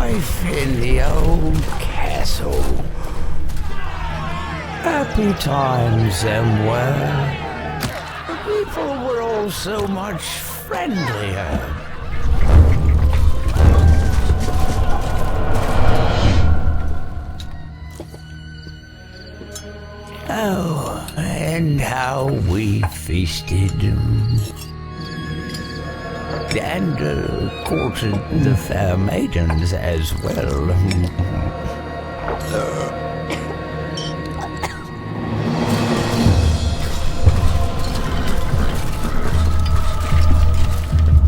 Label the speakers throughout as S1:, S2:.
S1: life in the old castle. Happy times them were. The people were all so much friendlier. Oh, and how we feasted. And courted the fair maidens as well.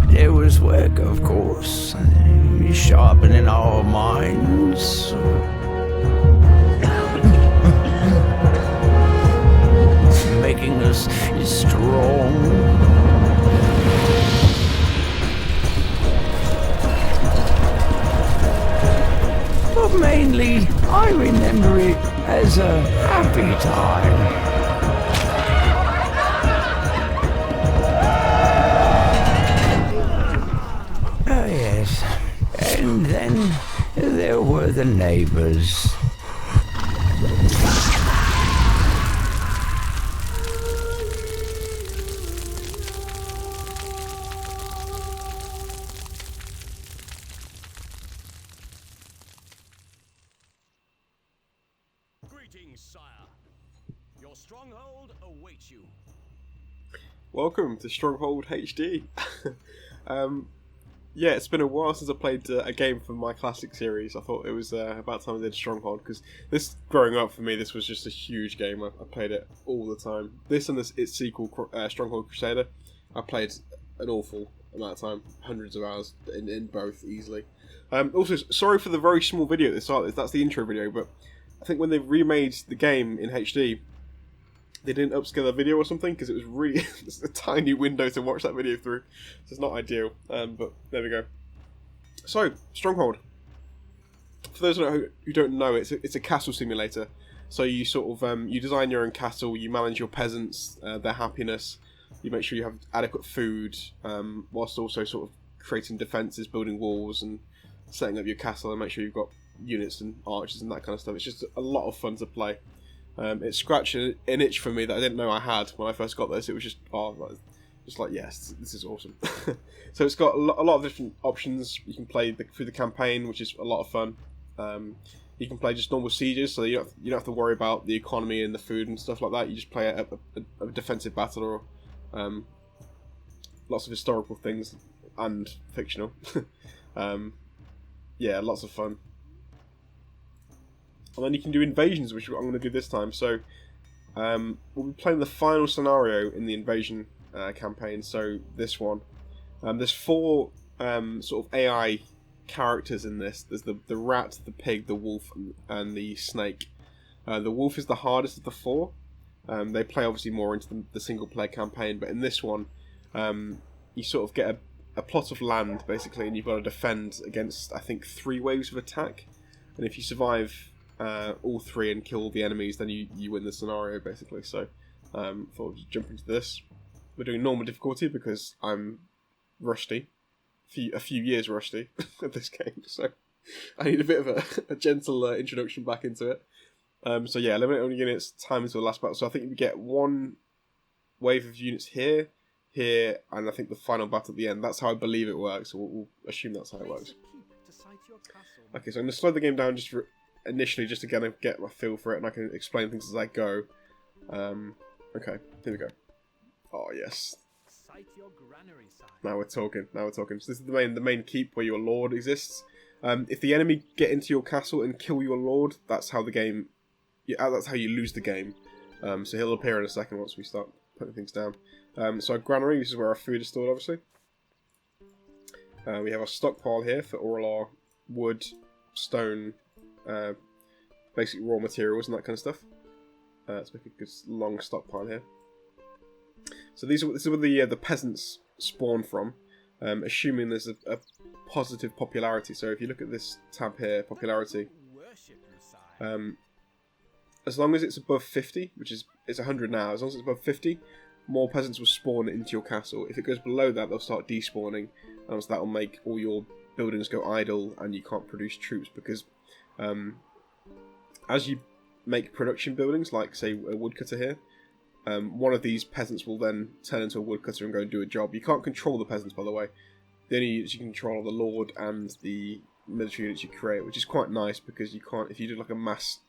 S1: There was work, of course, sharpening our minds. Making us strong. But mainly, I remember it as a happy time. Oh yes, and then there were the neighbors.
S2: Greetings, sire. Your stronghold awaits you.
S3: Welcome to Stronghold HD. Yeah, it's been a while since I played a game from my classic series. I thought it was about time I did Stronghold, because this, growing up for me, this was just a huge game. I played it all the time. This and its sequel, Stronghold Crusader, I played an awful amount of time, hundreds of hours in both easily. Also, sorry for the very small video at the start. That's the intro video, but I think when they remade the game in HD, they didn't upscale the video or something, because it was really it's a tiny window to watch that video through. So it's not ideal, but there we go. So, Stronghold. For those who don't know, it's a castle simulator. So you sort of you design your own castle, you manage your peasants, their happiness, you make sure you have adequate food, whilst also sort of creating defences, building walls, and setting up your castle, and make sure you've got units and archers and that kind of stuff. It's just a lot of fun to play. It scratched an itch for me that I didn't know I had when I first got this. It was just like yes, this is awesome. So it's got a lot of different options. You can play through the campaign, which is a lot of fun. You can play just normal sieges, so you don't have to worry about the economy and the food and stuff like that. You just play a defensive battle, or lots of historical things and fictional. Yeah, lots of fun. And then you can do invasions, which I'm going to do this time. So we'll be playing the final scenario in the invasion campaign. So this one, there's 4 sort of AI characters in this. There's the rat, the pig, the wolf, and the snake. The wolf is the hardest of the 4. They play obviously more into the single player campaign, but in this one, you sort of get a plot of land basically, and you've got to defend against, I think, 3 waves of attack. And if you survive all 3 and kill all the enemies, then you win the scenario basically. So thought we'll just jump into this. We're doing normal difficulty because I'm rusty, a few years rusty at this game, so I need a bit of a gentle introduction back into it. So yeah, eliminate all units, time until the last battle. So I think we get 1 wave of units here, and I think the final battle at the end. That's how I believe it works. So we'll assume that's how it works. Okay, so I'm going to slow the game down just for initially, just to get my feel for it, and I can explain things as I go. Okay, here we go. Oh yes. Now we're talking. So this is the main keep where your lord exists. If the enemy get into your castle and kill your lord, that's how the game. Yeah, that's how you lose the game. So he'll appear in a second once we start putting things down. So our granary, this is where our food is stored, obviously. We have our stockpile here for all our wood, stone, basic raw materials and that kind of stuff. Let's make a good long stockpile here. So this is where the peasants spawn from, assuming there's a positive popularity. So if you look at this tab here, popularity, as long as it's above 50, which is it's 100 now, as long as it's above 50, more peasants will spawn into your castle. If it goes below that, they'll start despawning, and so that will make all your buildings go idle and you can't produce troops, because as you make production buildings, like say a woodcutter here, one of these peasants will then turn into a woodcutter and go and do a job. You can't control the peasants, by the way. The only units you can control are the lord and the military units you create, which is quite nice, because you can't, if you do like a mass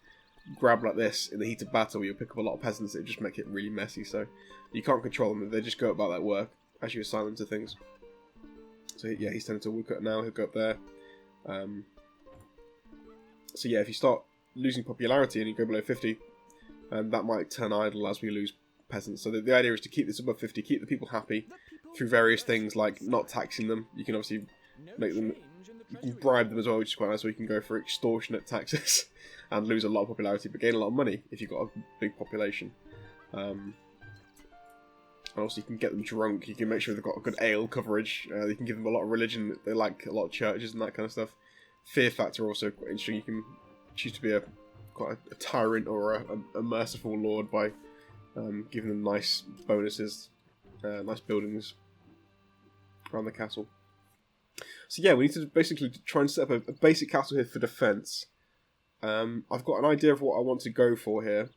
S3: grab like this in the heat of battle, you'll pick up a lot of peasants. It would just make it really messy, so you can't control them. They just go about that work as you assign them to things. So yeah, he's turned into a woodcutter now. He'll go up there. So yeah, if you start losing popularity and you go below 50, that might turn idle as we lose peasants. So the idea is to keep this above 50, keep the people happy through various things like not taxing them. You can obviously make them, you can bribe them as well, which is quite nice. So you can go for extortionate taxes and lose a lot of popularity, but gain a lot of money if you've got a big population. And also you can get them drunk. You can make sure they've got a good ale coverage. You can give them a lot of religion. They like a lot of churches and that kind of stuff. Fear factor also quite interesting. You can choose to be quite a tyrant or a merciful lord by giving them nice bonuses, nice buildings around the castle. So yeah, we need to basically try and set up a basic castle here for defence. I've got an idea of what I want to go for here.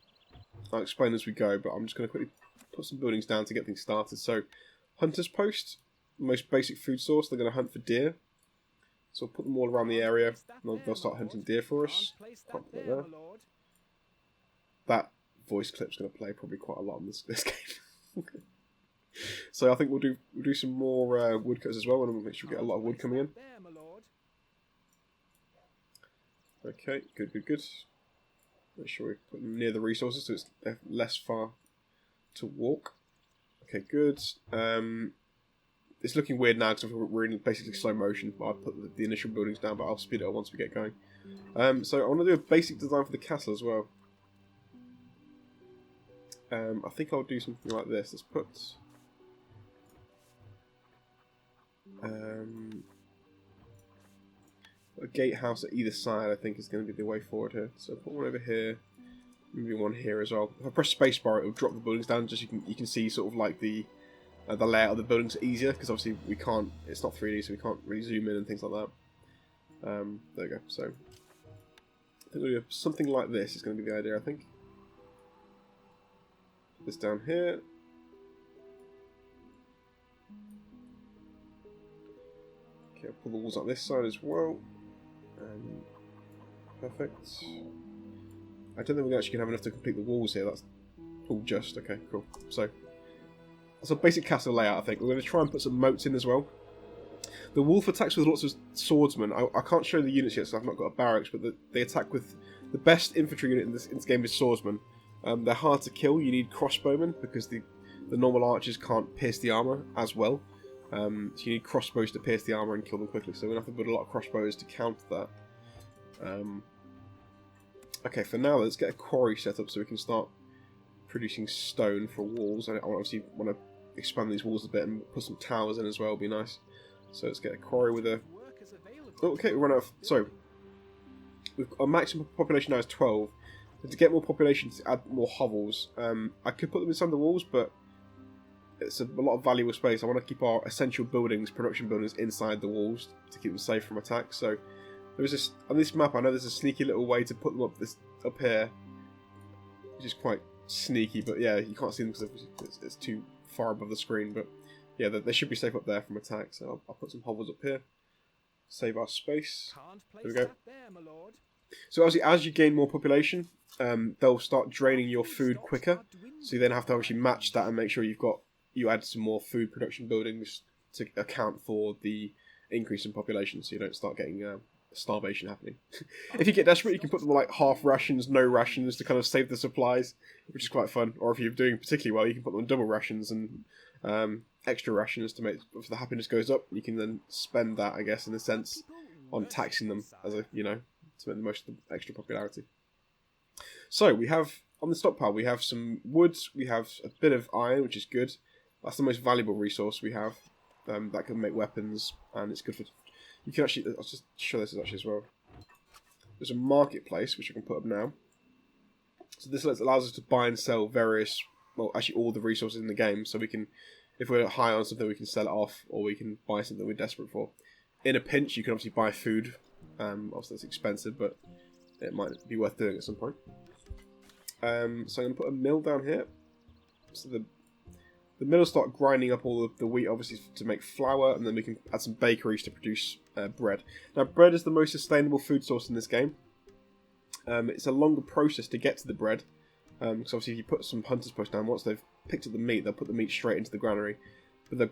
S3: I'll explain as we go, but I'm just going to quickly put some buildings down to get things started. So, Hunter's Post, the most basic food source. They're going to hunt for deer. So we'll put them all around the area, and they'll start hunting deer for us. Can't put it there. That voice clip's going to play probably quite a lot in this game. So I think we'll do some more woodcuts as well, and we'll make sure we get a lot of wood coming in. Okay, good. Make sure we put them near the resources so it's less far to walk. Okay, good. It's looking weird now because we're in basically slow motion. I'll put the initial buildings down, but I'll speed it up once we get going. So I want to do a basic design for the castle as well. I think I'll do something like this. Let's put a gatehouse at either side. I think is going to be the way forward here. So put one over here, maybe one here as well. If I press spacebar, it will drop the buildings down. Just you can see sort of like the layout of the buildings easier, because obviously we can't. It's not 3D, so we can't really zoom in and things like that. There we go. So I think we'll do something like this. Is going to be the idea. I think. Put this down here. Okay, I'll pull the walls up this side as well. Perfect. I don't think we're actually going to have enough to complete the walls here. That's all just. Okay, cool. So that's a basic castle layout, I think. We're going to try and put some moats in as well. The wolf attacks with lots of swordsmen. I can't show the units yet, so I've not got a barracks, but they attack with... The best infantry unit in this game is swordsmen. They're hard to kill. You need crossbowmen, because the normal archers can't pierce the armour as well. So you need crossbows to pierce the armour and kill them quickly. So we're going to have to put a lot of crossbows to counter that. Okay, for now, let's get a quarry set up so we can start producing stone for walls. I obviously want to expand these walls a bit and put some towers in as well. Would be nice. So let's get a quarry with a... Oh, okay, we run out of... So, our maximum population now is 12. And to get more population, to add more hovels, I could put them inside the walls, but it's a lot of valuable space. I want to keep our essential buildings, production buildings, inside the walls to keep them safe from attack. So there is this on this map. I know there's a sneaky little way to put them up here, which is quite sneaky. But yeah, you can't see them because it's too far above the screen. But yeah, they should be safe up there from attack. So I'll put some hovels up here, save our space. There we go. So obviously, as you gain more population, they'll start draining your food quicker. So you then have to actually match that and make sure you add some more food production buildings to account for the increase in population, so you don't start getting starvation happening. If you get desperate, you can put them like half rations, no rations, to kind of save the supplies, which is quite fun. Or if you're doing particularly well, you can put them on double rations and extra rations to make if the happiness goes up. You can then spend that, I guess, in a sense, on taxing them as to make the most of the extra popularity. So we have on the stockpile, we have some wood, we have a bit of iron, which is good. That's the most valuable resource we have. That can make weapons, and it's good for... You can actually... I'll just show this actually as well. There's a marketplace, which I can put up now. So this allows us to buy and sell various... Well, actually all the resources in the game. So we can... If we're high on something, we can sell it off, or we can buy something we're desperate for. in a pinch, you can obviously buy food. Obviously, it's expensive, but it might be worth doing at some point. So I'm going to put a mill down here. So the mill will start grinding up all of the wheat, obviously, to make flour, and then we can add some bakeries to produce bread. Now, bread is the most sustainable food source in this game. It's a longer process to get to the bread, because obviously if you put some hunter's post down, once they've picked up the meat, they'll put the meat straight into the granary. But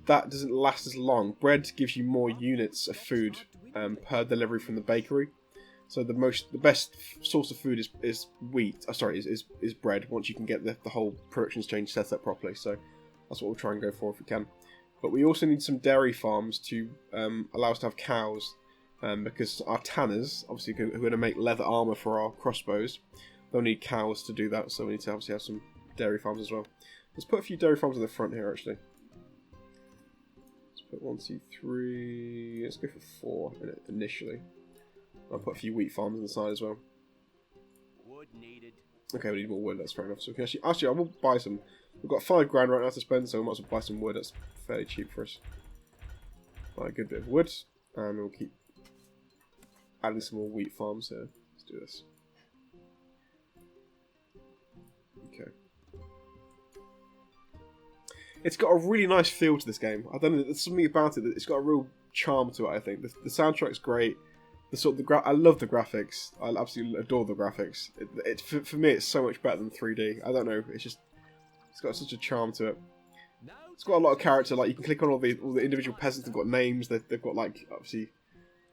S3: that doesn't last as long. Bread gives you more units of food per delivery from the bakery. So the best source of food is wheat. Is bread. Once you can get the whole production chain set up properly. So that's what we'll try and go for if we can. But we also need some dairy farms to allow us to have cows, because our tanners, obviously, who are going to make leather armor for our crossbows, they'll need cows to do that. So we need to obviously have some dairy farms as well. Let's put a few dairy farms on the front here, actually. Let's put 1, 2, 3. Let's go for 4 initially. I'll put a few wheat farms on the side as well.
S2: Wood needed.
S3: Okay, we need more wood. That's fair enough. So we can actually, I will buy some. We've got $5 grand right now to spend, so we might as well buy some wood. That's fairly cheap for us. Buy a good bit of wood, and we'll keep adding some more wheat farms here. Let's do this. Okay. It's got a really nice feel to this game. I don't know. There's something about it that it's got a real charm to it. I think the soundtrack's great. I love the graphics. I absolutely adore the graphics. For me, it's so much better than 3D. I don't know. It's got such a charm to it. It's got a lot of character. Like you can click on all the individual peasants. They've got names. They've got like obviously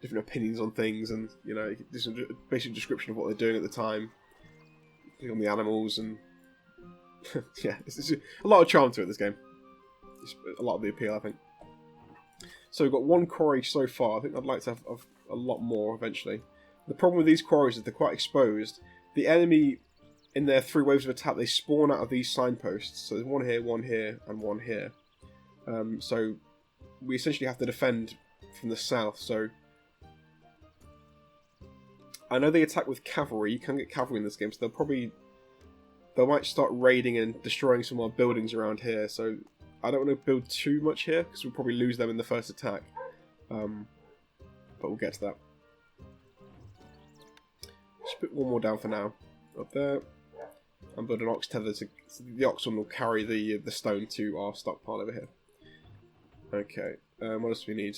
S3: different opinions on things, and you know, there's a basic description of what they're doing at the time. Click on the animals, and yeah, it's a lot of charm to it. This game. It's a lot of the appeal, I think. So we've got 1 quarry so far. I think I'd like to have a lot more eventually. The problem with these quarries is they're quite exposed. The enemy, in their 3 waves of attack, they spawn out of these signposts. So there's 1 here, and 1 here. So we essentially have to defend from the south. So I know they attack with cavalry. You can get cavalry in this game, so they might start raiding and destroying some of our buildings around here. So I don't want to build too much here, because we'll probably lose them in the first attack. But we'll get to that. Just put 1 more down for now. Up there. And build an ox tether so the ox one will carry the stone to our stockpile over here. Okay. What else do we need?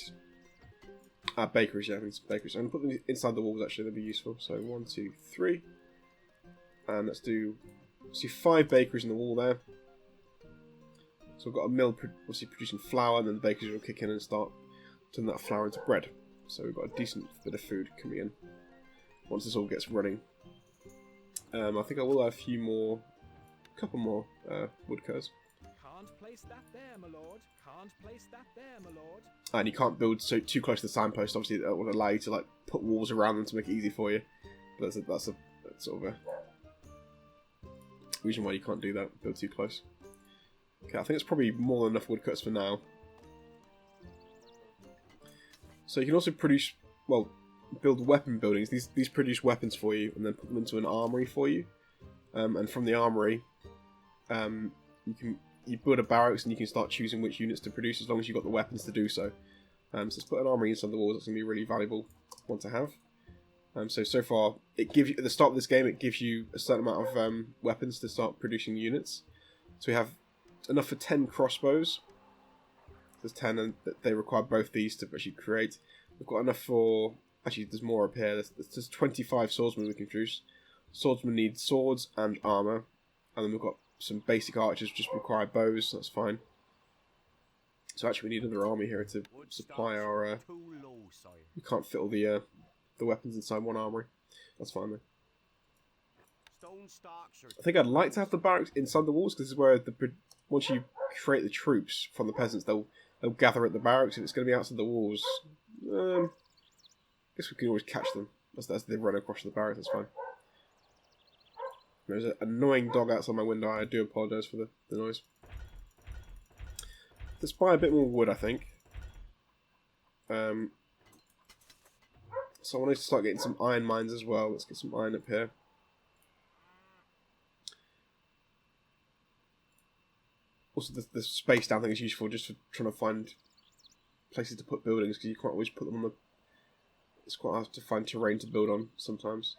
S3: Bakeries, yeah, we need some bakeries. I'm going to put them inside the walls, actually, that'd be useful. So 1, 2, 3. And let's do 5 bakeries in the wall there. So we've got a mill obviously producing flour, and then the bakeries will kick in and start turning that flour into bread. So we've got a decent bit of food coming in once this all gets running. I think I will have a couple more woodcutters.
S2: Can't place that there, my lord. Can't place that there, my lord.
S3: And you can't build too close to the signpost. Obviously, that would allow you to like put walls around them to make it easy for you. But that's sort of a reason why you can't do that. Build too close. Okay, I think it's probably more than enough woodcuts for now. So you can also produce, well, build weapon buildings. These produce weapons for you, and then put them into an armory for you. And from the armory, you build a barracks, and you can start choosing which units to produce as long as you've got the weapons to do so. So let's put an armory inside the walls. That's going to be a really valuable one to have. So far, it gives you at the start of this game, it gives you a certain amount of weapons to start producing units. So we have enough for 10 crossbows. There's 10, and they require both these to actually create. We've got enough for... Actually, there's more up here. There's 25 swordsmen we can produce. Swordsmen need swords and armour. And then we've got some basic archers which just require bows. That's fine. So actually we need another army here to supply our... we can't fit all the weapons inside one armory. That's fine though. I think I'd like to have the barracks inside the walls, because this is where once you create the troops from the peasants, they'll gather at the barracks. If it's going to be outside the walls, I guess we can always catch them as they run across the barracks. That's fine. There's an annoying dog outside my window. I do apologise for the noise. Let's buy a bit more wood, I think. So I wanted to start getting some iron mines as well. Let's get some iron up here. Also, the space down thing is useful just for trying to find places to put buildings because you can't always put them on the. It's quite hard to find terrain to build on sometimes.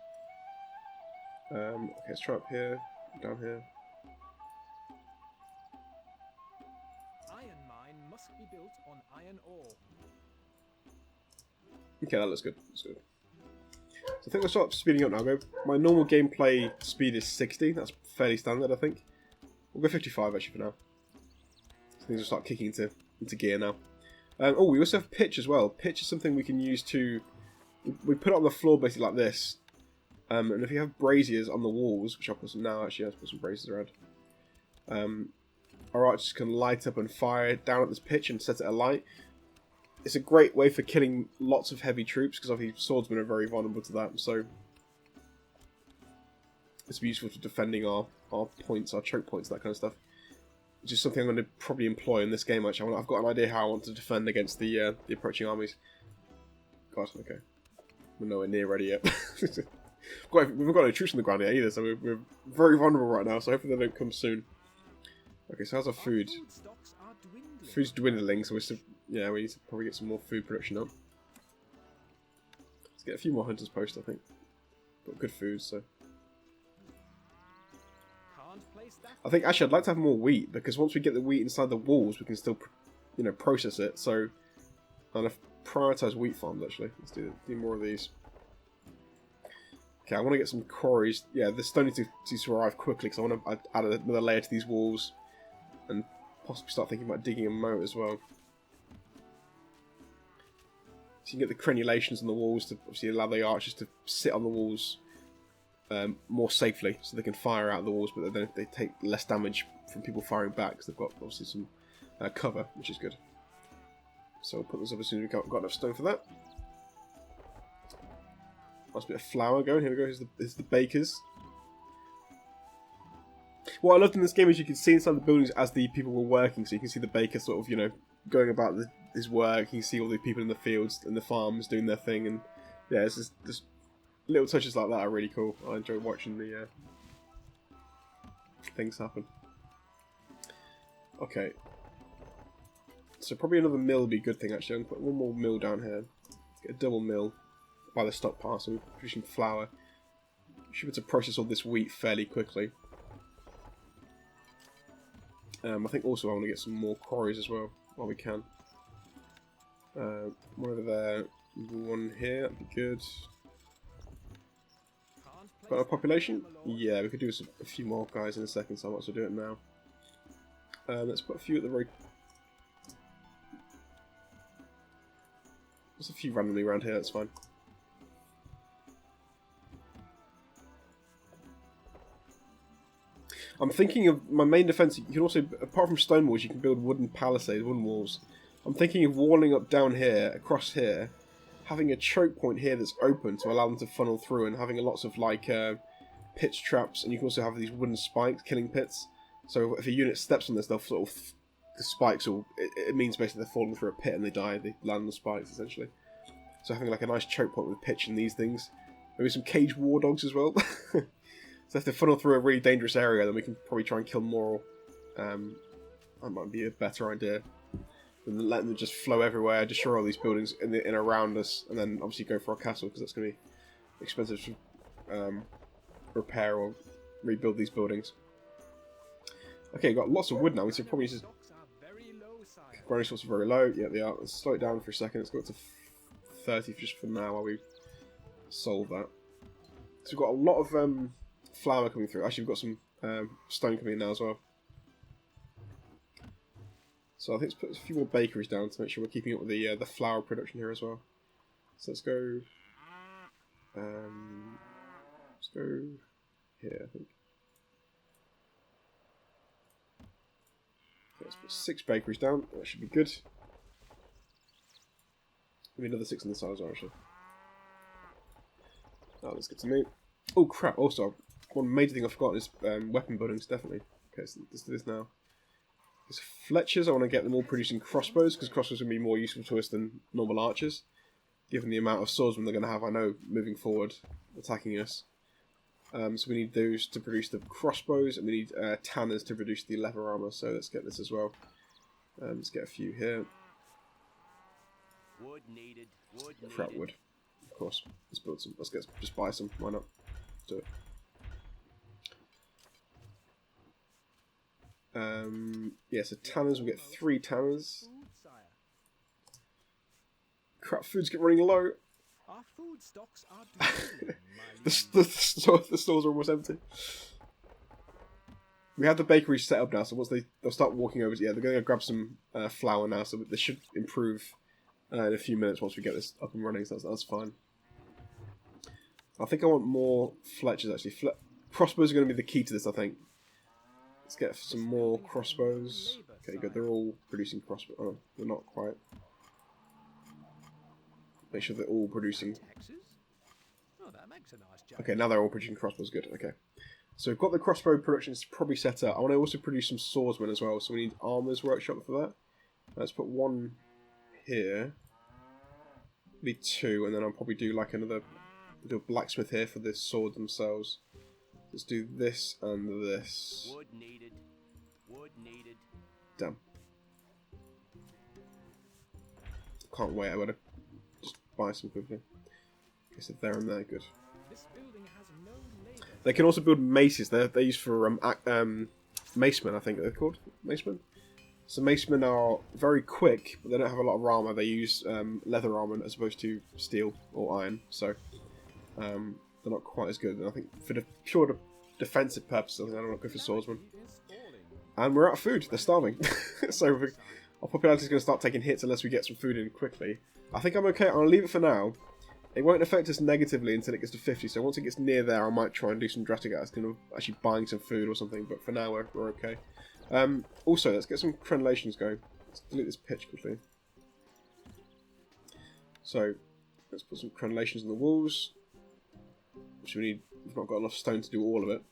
S3: Okay, let's try up here, down here.
S2: Iron mine must be built on iron ore.
S3: Okay, that looks good. That's good. So I think we'll start speeding up now. My normal gameplay speed is 60. That's fairly standard, I think. We'll go 55 actually for now. So things will start kicking into gear now. Oh, we also have pitch as well. Pitch is something we can use to. We put it on the floor basically like this. And if you have braziers on the walls, which I'll put some now, actually, I'll put some braziers around. Our archers can light up and fire down at this pitch and set it alight. It's a great way for killing lots of heavy troops because obviously swordsmen are very vulnerable to that. So it's useful for defending our points, our choke points, that kind of stuff. Which is something I'm going to probably employ in this game. Actually, I've got an idea how I want to defend against the approaching armies. God, okay, we're nowhere near ready yet. We've got no troops on the ground yet either, so we're very vulnerable right now. So hopefully they don't come soon. Okay, so how's our food? Food's dwindling, so we need to probably get some more food production up. Let's get a few more hunters posts, I think. Got good food, so. I think actually I'd like to have more wheat because once we get the wheat inside the walls, we can still, process it. So, I'm gonna prioritize wheat farms actually. Let's do more of these. Okay, I want to get some quarries. Yeah, the stone needs to arrive quickly because I want to add another layer to these walls, and possibly start thinking about digging a moat as well. So you can get the crenulations on the walls to obviously allow the archers to sit on the walls more safely, so they can fire out the walls, but then they take less damage from people firing back because they've got obviously some cover, which is good. So we'll put this up as soon as we've got enough stone for that. Nice bit of flour going. Here we go. Here's the bakers. What I loved in this game is you can see inside the buildings as the people were working, so you can see the baker sort of, going about his work. You can see all the people in the fields and the farms doing their thing, and yeah, it's just little touches like that are really cool. I enjoy watching the things happen. Okay, so probably another mill would be a good thing actually. I'm gonna put one more mill down here. Let's get a double mill by the stockpile, so we're producing flour. We should be able to process all this wheat fairly quickly. I think also I want to get some more quarries as well while we can. One over there, one here. That'd be good. Got a population? Yeah, we could do a few more guys in a second, so I might as well do it now. Let's put a few at the very... There's a few randomly around here, that's fine. I'm thinking of my main defense. You can also, apart from stone walls, you can build wooden palisades, wooden walls. I'm thinking of walling up down here, across here, having a choke point here that's open to allow them to funnel through, and having lots of pitch traps, and you can also have these wooden spikes, killing pits. So if a unit steps on this, they'll sort of, the spikes will, it means basically they're falling through a pit and they die, they land on the spikes essentially. So having like a nice choke point with pitch and these things. Maybe some cage war dogs as well. So if they funnel through a really dangerous area, then we can probably try and kill more. That might be a better idea than letting them just flow everywhere, destroy all these buildings in and around us, and then obviously go for our castle, because that's going to be expensive to repair or rebuild these buildings. Okay, we've got lots of wood now. We should probably just... Grinding stocks are very low. Yeah, they are. Let's slow it down for a second. Let's go up to 30 just for now while we solve that. So we've got a lot of flour coming through. Actually, we've got some stone coming in now as well. So I think let's put a few more bakeries down to make sure we're keeping up with the flour production here as well. So let's go. Let's go here, I think. Okay, let's put 6 bakeries down. That should be good. Maybe another 6 on this side as well, actually. Oh, that's good to me. Oh crap! Also, one major thing I've forgotten is weapon buildings. Definitely. Okay, so let's do this now. There's Fletchers. I want to get them all producing crossbows, because crossbows are going to be more useful to us than normal archers, given the amount of swordsmen they're going to have. I know moving forward, attacking us. So we need those to produce the crossbows, and we need tanners to produce the leather armor. So let's get this as well. Let's get a few here.
S2: Wood needed. Wood
S3: Fret
S2: needed.
S3: wood, of course. Let's build some. Let's just buy some. Why not? Let's do it. Yeah, so tanners, we'll get 3 tanners.
S2: Food, sire.
S3: Crap, food's getting running low.
S2: Our food stocks are dwindling, my
S3: The stores are almost empty. We have the bakery set up now, so once they'll start walking over, yeah, they're going to grab some flour now, so they should improve in a few minutes once we get this up and running, so that's fine. I think I want more Fletchers, actually. Crossbows are going to be the key to this, I think. Let's get some more crossbows. Okay, good, they're all producing crossbows. Oh, they're not quite. Make sure they're all producing.
S2: Texas? Oh, that makes a nice job.
S3: Okay, now they're all producing crossbows, good, okay. So we've got the crossbow production probably set up. I want to also produce some swordsmen as well, so we need armor's workshop for that. Let's put 1 here. Maybe 2, and then I'll probably do like do a blacksmith here for the sword themselves. Let's do this and this.
S2: Wood needed. Wood needed.
S3: Damn. Can't wait, I gotta just buy some quickly. Okay, so there and there, good.
S2: This building has no labor.
S3: They can also build maces. They're used for macemen, I think they're called. Macemen? So macemen are very quick, but they don't have a lot of armour. They use leather armour as opposed to steel or iron, so they're not quite as good. And I think for the pure defensive purposes, I think I'm not good for swordsmen. And we're out of food. They're starving. So our popularity is going to start taking hits unless we get some food in quickly. I think I'm okay. I'll leave it for now. It won't affect us negatively until it gets to 50, so once it gets near there, I might try and do some drastic acts, kind of actually buying some food or something, but for now we're okay. Also, let's get some crenellations going. Let's delete this pitch quickly. So, let's put some crenellations on the walls, which we've not got enough stone to do all of it.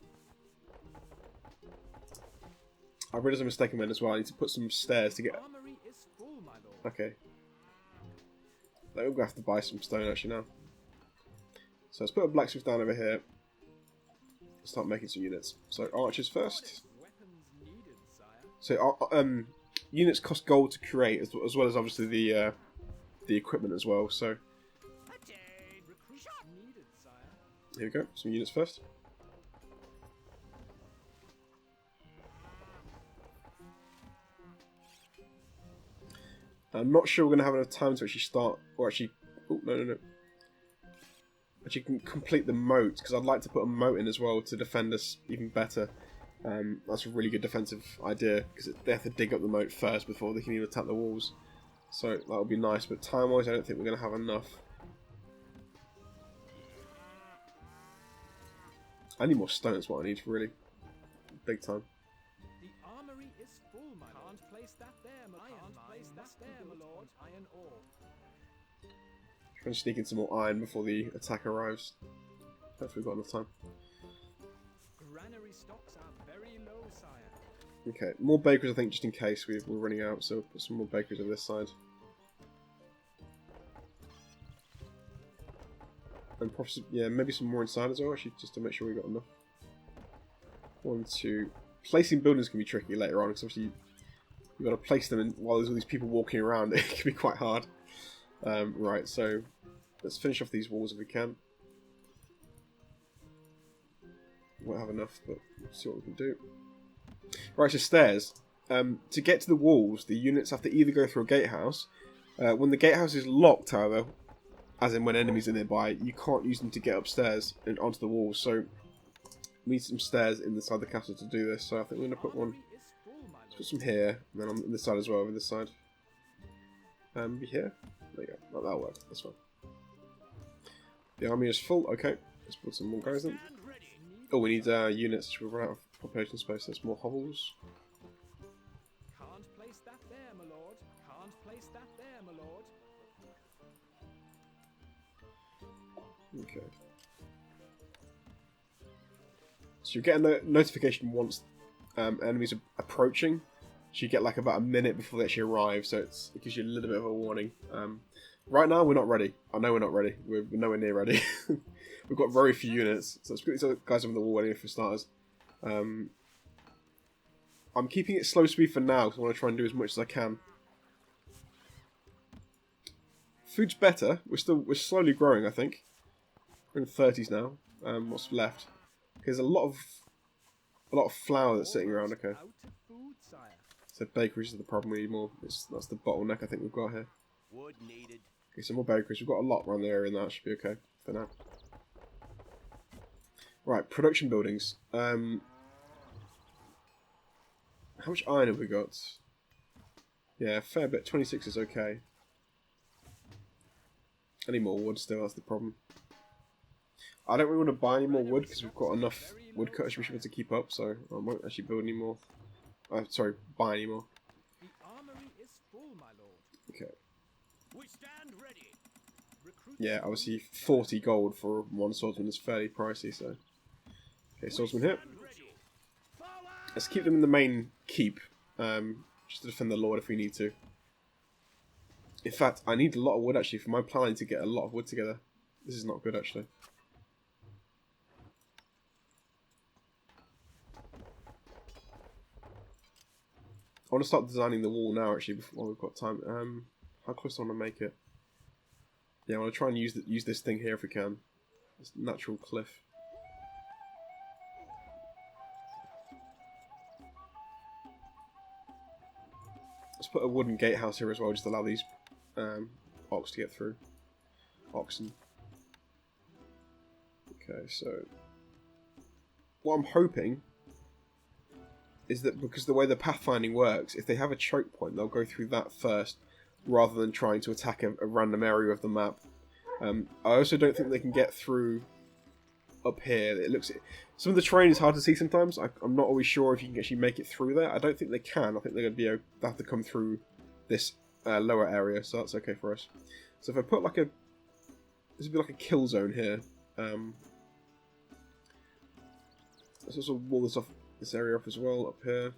S3: I realised a mistake I made as well. I need to put some stairs to get...
S2: Armory is full, my lord.
S3: Okay. We're going to have to buy some stone actually now. So let's put a blacksmith down over here. Start making some units. So archers first.
S2: Weapons needed, sire.
S3: So units cost gold to create, as well as obviously the equipment as well. So
S2: Recruit needed, sire.
S3: here we go. Some units first. I'm not sure we're going to have enough time to actually start, or actually, oh, no. Actually can complete the moat, because I'd like to put a moat in as well to defend us even better. That's a really good defensive idea, because they have to dig up the moat first before they can even attack the walls. So that would be nice, but time-wise I don't think we're going to have enough. I need more stone is what I need, really. Big time.
S2: The armory is full, my lord. Can't place that there, my lord. Can't place that there, my lord. Iron ore.
S3: Trying to sneak in some more iron before the attack arrives. Hopefully we've got enough time.
S2: Granary stocks are very low, sire.
S3: Okay, more bakeries I think just in case we're running out, so we'll put some more bakeries on this side. And possibly, yeah, maybe some more inside as well, actually, just to make sure we've got enough. 1, 2... Placing buildings can be tricky later on, because obviously you've got to place them in, while there's all these people walking around. It can be quite hard. Right, so let's finish off these walls if we can. Won't have enough, but we'll see what we can do. Right, so stairs. To get to the walls, the units have to either go through a gatehouse. When the gatehouse is locked, however, as in when enemies are nearby, you can't use them to get upstairs and onto the walls. So we need some stairs inside the castle to do this. So I think we're going to put one. Let's put some here, and then on this side as well, over this side. Be here. There you go. That'll work. That's fine. The army is full. Okay. Let's put some more guys in. Oh, we need units. We've run out of population space. There's more hovels.
S2: Can't place that there, my lord. Can't place that there, my lord.
S3: Okay. So you get a notification once enemies are approaching. So you get like about a minute before they actually arrive, so it gives you a little bit of a warning. Right now we're not ready. I know we're not ready. We're nowhere near ready. We've got very few units, so let's put these other guys on the wall anyway for starters. I'm keeping it slow speed for now because I want to try and do as much as I can Food's better. We're slowly growing, I think. We're in the 30s now. What's left? There's a lot of flour that's sitting around. Okay.
S2: Out of food, sire.
S3: So bakeries is the problem. We need more. That's the bottleneck I think we've got here.
S4: Wood needed.
S3: Okay, some more bakeries. We've got a lot around the area, and that should be okay for now. Right, production buildings. How much iron have we got? Yeah, a fair bit. 26 is okay. I need more wood still, that's the problem. I don't really want to buy any more wood because we've got enough woodcutters we should be able to keep up, so I won't actually build any more. Sorry, buy any more.
S2: The armory is full, my lord.
S3: Okay.
S4: We stand ready.
S2: Recruit
S3: Yeah, obviously 40 gold for one swordsman is fairly pricey, so. Okay, swordsman here.
S4: Ready.
S3: Let's keep them in the main keep, just to defend the lord if we need to. In fact, I need a lot of wood actually for my planning to get a lot of wood together. This is not good actually. I want to start designing the wall now actually before we've got time. How close do I want to make it? Yeah, I want to try and use this thing here if we can. This natural cliff. Let's put a wooden gatehouse here as well, just to allow these ox to get through. Oxen. Okay, so what I'm hoping is that because the way the pathfinding works, if they have a choke point, they'll go through that first, rather than trying to attack a random area of the map. I also don't think they can get through up here. It looks some of the terrain is hard to see sometimes. I'm not always sure if you can actually make it through there. I don't think they can. I think they're going to be they have to come through this lower area, so that's okay for us. So if I put like this would be like a kill zone here. Let's also wall this area up as well up here.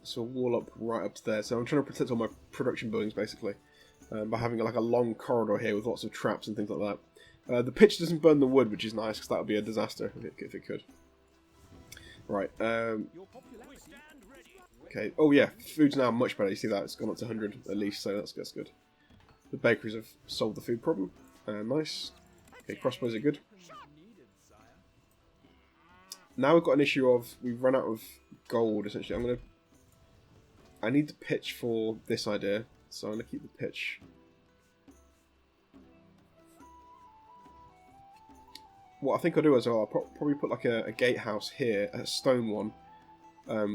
S3: So wall up right up to there. So I'm trying to protect all my production buildings basically. By having like a long corridor here with lots of traps and things like that. The pitch doesn't burn the wood, which is nice because that would be a disaster if it could. Right.
S2: your popularity.
S4: Stand ready.
S3: Okay. Oh yeah, food's now much better. You see that it's gone up to 100 at least, so that's good. The bakeries have solved the food problem. Nice. Okay, crossbows are good.
S2: Needed, sire.
S3: Now we've got an issue of we've run out of gold. Essentially, I need the pitch for this idea. So I'm going to keep the pitch. What I think I'll do as well, I'll probably put like a gatehouse here, a stone one,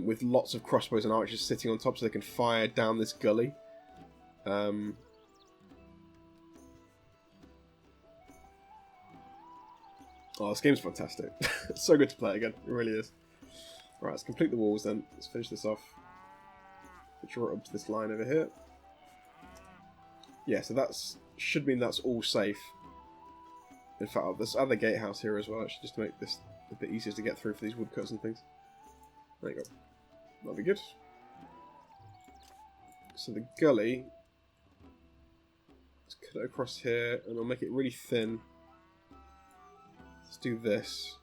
S3: with lots of crossbows and archers sitting on top so they can fire down this gully. Oh, this game's fantastic. It's so good to play again, it really is. Right, let's complete the walls then. Let's finish this off. Draw it up to this line over here. Yeah, so should mean that's all safe. In fact, there's other gatehouse here as well, actually, just to make this a bit easier to get through for these woodcuts and things. There you go. That'll be good. So the gully, let's cut it across here, and we'll make it really thin. Let's do this.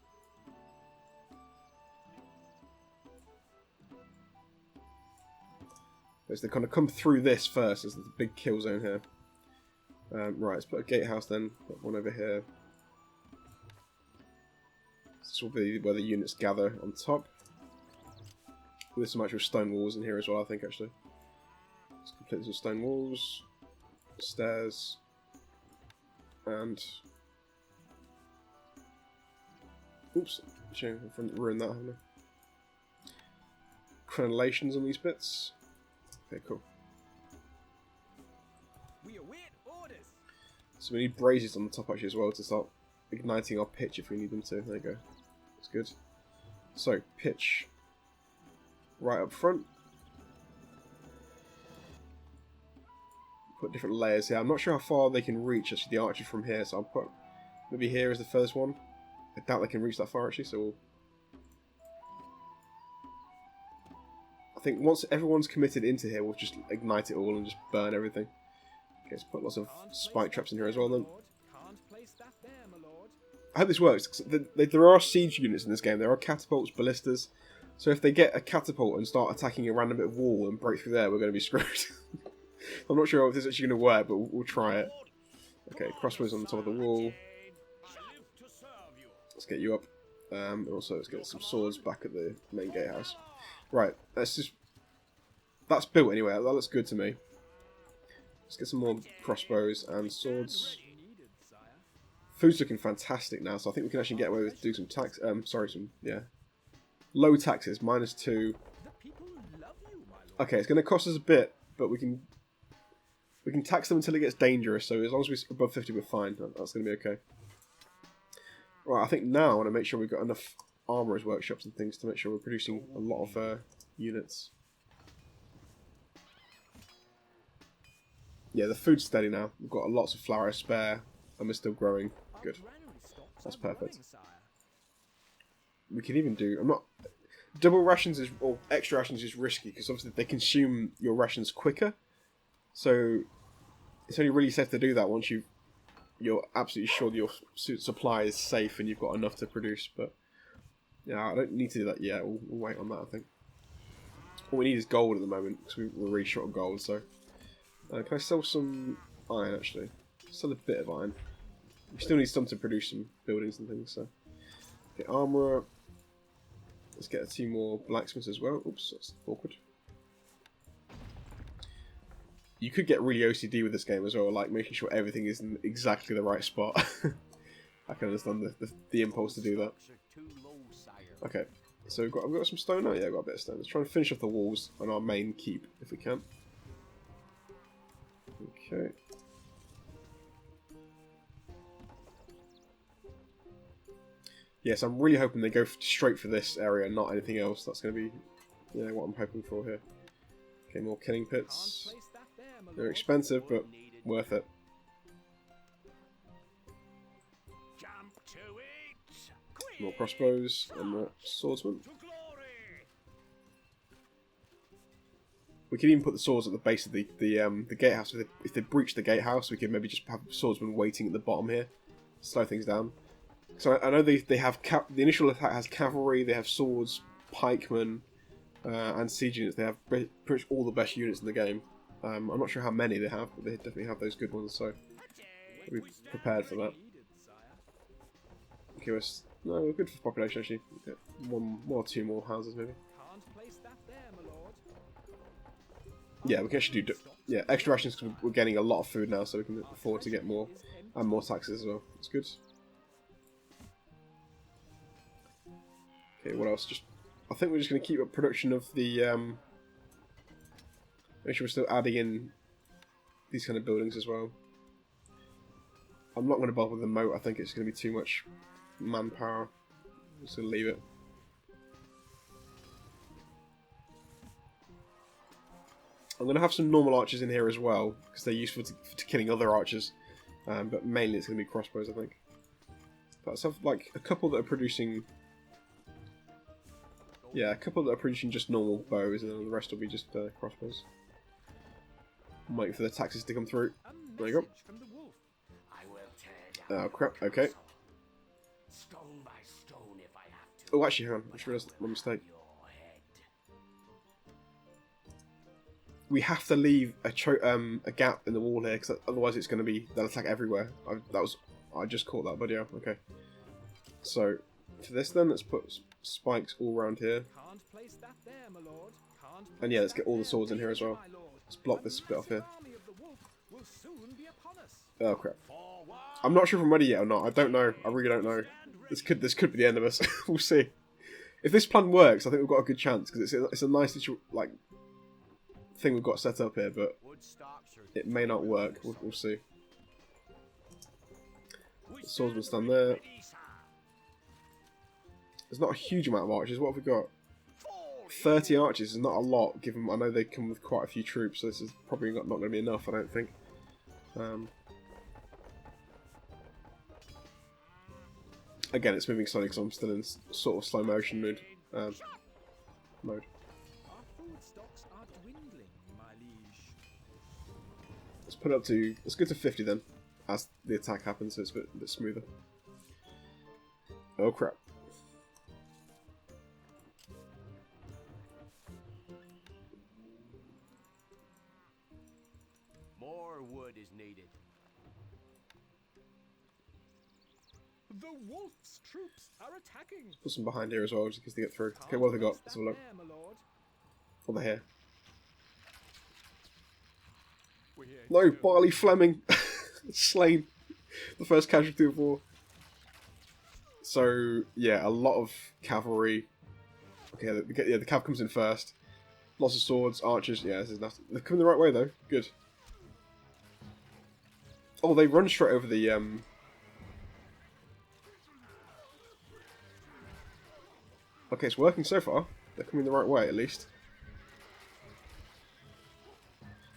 S3: So they kind of come through this first as the big kill zone here. Right, let's put a gatehouse then. Put one over here. This will be where the units gather on top. There's some actual stone walls in here as well, I think, actually. Let's complete this with stone walls, stairs, and... Oops, I've ruined that, haven't I? Crenellations on these bits. Okay, cool.
S2: We await orders.
S3: So we need braziers on the top actually as well to start igniting our pitch if we need them to. There you go. That's good. So, pitch. Right up front. Put different layers here. I'm not sure how far they can reach actually the archers from here, so I'll put maybe here is the first one. I doubt they can reach that far actually, so we'll... I think once everyone's committed into here, we'll just ignite it all and just burn everything. Okay, let's put lots of spike traps in here as well then.
S2: Can't place that there, my lord.
S3: I hope this works. There are siege units in this game. There are catapults, ballistas. So if they get a catapult and start attacking a random bit of wall and break through there, we're going to be screwed. I'm not sure if this is actually going to work, but we'll try it. Okay, crossbows on the top of the wall. Let's get you up. And also, let's get some swords back at the main gatehouse. Right, let's just... That's built anyway, that looks good to me. Let's get some more crossbows and swords. Food's looking fantastic now, so I think we can actually get away with doing some tax... low taxes, -2. Okay, it's going to cost us a bit, but we can tax them until it gets dangerous, so as long as we're above 50 we're fine. That's going to be okay. Right, I think now I want to make sure we've got enough armourers' workshops and things to make sure we're producing a lot of units. Yeah, the food's steady now. We've got lots of flour spare, and we're still growing. Good. That's perfect. We can even do... Double rations or extra rations is risky, because obviously they consume your rations quicker. So it's only really safe to do that once you're absolutely sure that your supply is safe and you've got enough to produce. But yeah, I don't need to do that yet. We'll wait on that, I think. All we need is gold at the moment, because we're really short of gold. So can I sell some iron, actually? Sell a bit of iron. We still need some to produce some buildings and things. So okay, armourer. Let's get a few more blacksmiths as well. Oops, that's awkward. You could get really OCD with this game as well, like making sure everything is in exactly the right spot. I can understand the impulse to do that. Okay, so I've got some stone now. Yeah, I've got a bit of stone. Let's try and finish off the walls on our main keep if we can. Okay. Yes, I'm really hoping they go straight for this area and not anything else. That's going to be, what I'm hoping for here. Okay, more killing pits. They're expensive, but worth it. More crossbows and more swordsmen. We could even put the swords at the base of the gatehouse. If they breach the gatehouse, we could maybe just have swordsmen waiting at the bottom here, slow things down. So I know they have the initial attack has cavalry, they have swords, pikemen, and siege units. They have pretty much all the best units in the game. I'm not sure how many they have, but they definitely have those good ones. So we'll be prepared for that. Okay, we're good for population actually. We'll get one or two more houses maybe. Yeah, we can actually do extra rations because we're getting a lot of food now, so we can afford to get more and more taxes as well. It's good. Okay, what else? I think we're just going to keep up production of the, make sure we're still adding in these kind of buildings as well. I'm not going to bother with the moat, I think it's going to be too much manpower. I'm just going to leave it. I'm going to have some normal archers in here as well, because they're useful to killing other archers. But mainly it's going to be crossbows, I think. But let's have like a couple that are producing... Yeah, a couple that are producing just normal bows, and then the rest will be just crossbows. I'm waiting for the taxes to come through. There you go. Oh crap, okay. Oh, actually, hang on. I just realised my mistake. We have to leave a gap in the wall here, because otherwise it's going to be... They'll attack everywhere. I just caught that, but yeah, okay. So, for this then, let's put spikes all around here. And yeah, let's get all the swords in here as well. Let's block this bit off here. Oh crap. I'm not sure if I'm ready yet or not. I don't know. I really don't know. This could be the end of us. We'll see. If this plan works, I think we've got a good chance, because it's a nice little thing we've got set up here, but it may not work. We'll see. The swordsman stand there. There's not a huge amount of archers. What have we got? 30 archers is not a lot, given I know they come with quite a few troops, so this is probably not going to be enough, I don't think. Again, it's moving slowly because I'm still in sort of slow motion mode. Let's put it up to... Let's go to 50 then, as the attack happens, so it's a bit smoother. Oh crap.
S4: More wood is needed.
S2: The wolf's troops are attacking.
S3: Put some behind here as well, just in case they get through. Okay, what have they got? Let's have a look.
S2: There, my lord.
S3: What are they here?
S2: We're here
S3: No,
S2: too.
S3: Barley Fleming! Slain. The first casualty of war. So, yeah, a lot of cavalry. Okay, the cav comes in first. Lots of swords, archers. Yeah, this is nothing. They're coming the right way, though. Good. Oh, they run straight over the... Okay, it's working so far. They're coming the right way, at least.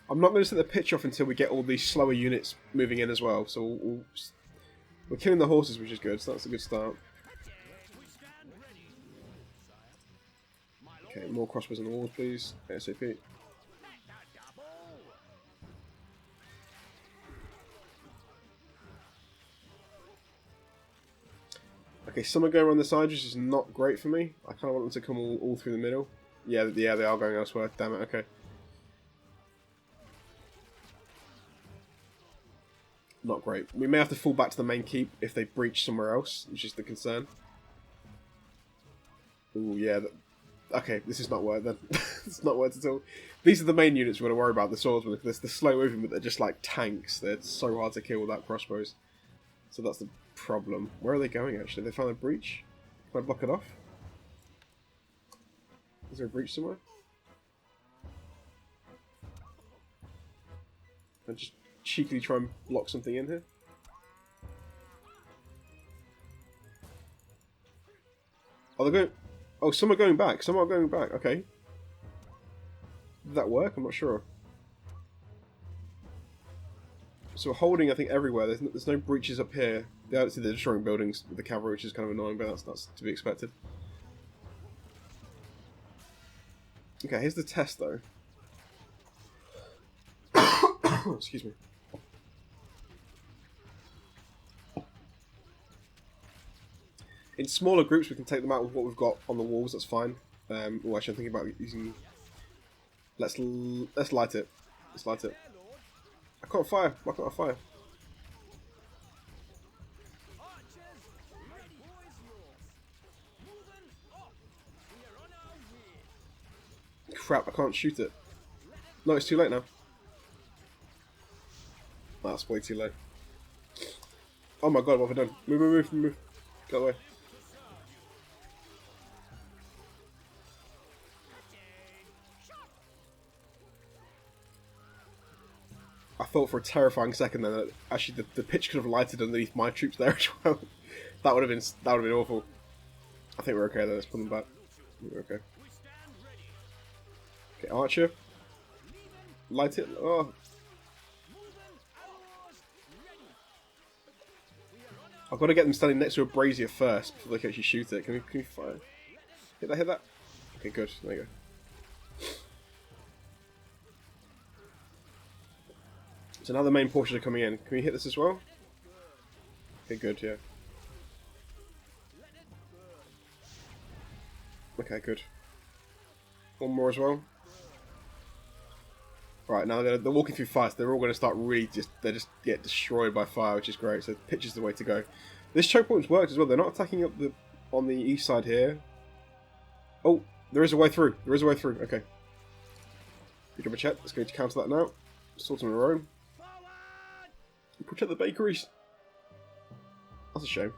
S3: I'm not going to set the pitch off until we get all these slower units moving in as well. So we're killing the horses, which is good. So that's a good start. Okay, more crossbows on the walls, please. ASAP. Okay, some are going around the sides, which is not great for me. I kind of want them to come all through the middle. Yeah, they are going elsewhere. Damn it, okay. Not great. We may have to fall back to the main keep if they breach somewhere else, which is the concern. Ooh, yeah. Okay, this is not worth then. It's not worth at all. These are the main units we're going to worry about, the swordsmen. They're slow moving, but they're just like tanks. They're so hard to kill without crossbows. So that's the problem. Where are they going, actually? They found a breach? Can I block it off? Is there a breach somewhere? Can I just cheekily try and block something in here? Oh, they're going... Oh, some are going back. Some are going back. Okay. Did that work? I'm not sure. So we're holding, I think, everywhere. There's no breaches up here. They're destroying buildings with the cavalry, which is kind of annoying, but that's to be expected. Okay, here's the test, though. Excuse me. In smaller groups, we can take them out with what we've got on the walls. That's fine. Oh, actually, I'm thinking about using. Let's light it. Let's light it. I can't fire. Why can't I fire? Crap! I can't shoot it. No, it's too late now. That's way too late. Oh my god! What have I done? Move! Get away. I thought for a terrifying second then that actually the pitch could have lighted underneath my troops there as well. That would have been awful. I think we're okay though. Let's put them back. We're okay. Okay, Archer. Light it. Oh. I've got to get them standing next to a brazier first before they can actually shoot it. Can we fire? Hit that. Okay, good. There you go. So now the main portion are coming in. Can we hit this as well? Okay, good, yeah. Okay, good. One more as well. Right, now they're walking through fire, so they're all going to start really they just get destroyed by fire, which is great. So pitch is the way to go. This choke point's worked as well. They're not attacking up on the east side here. Oh, there is a way through. Okay. Good job of check. Let's go to counter that now. Sort them in a row. Protect the bakeries. That's a shame.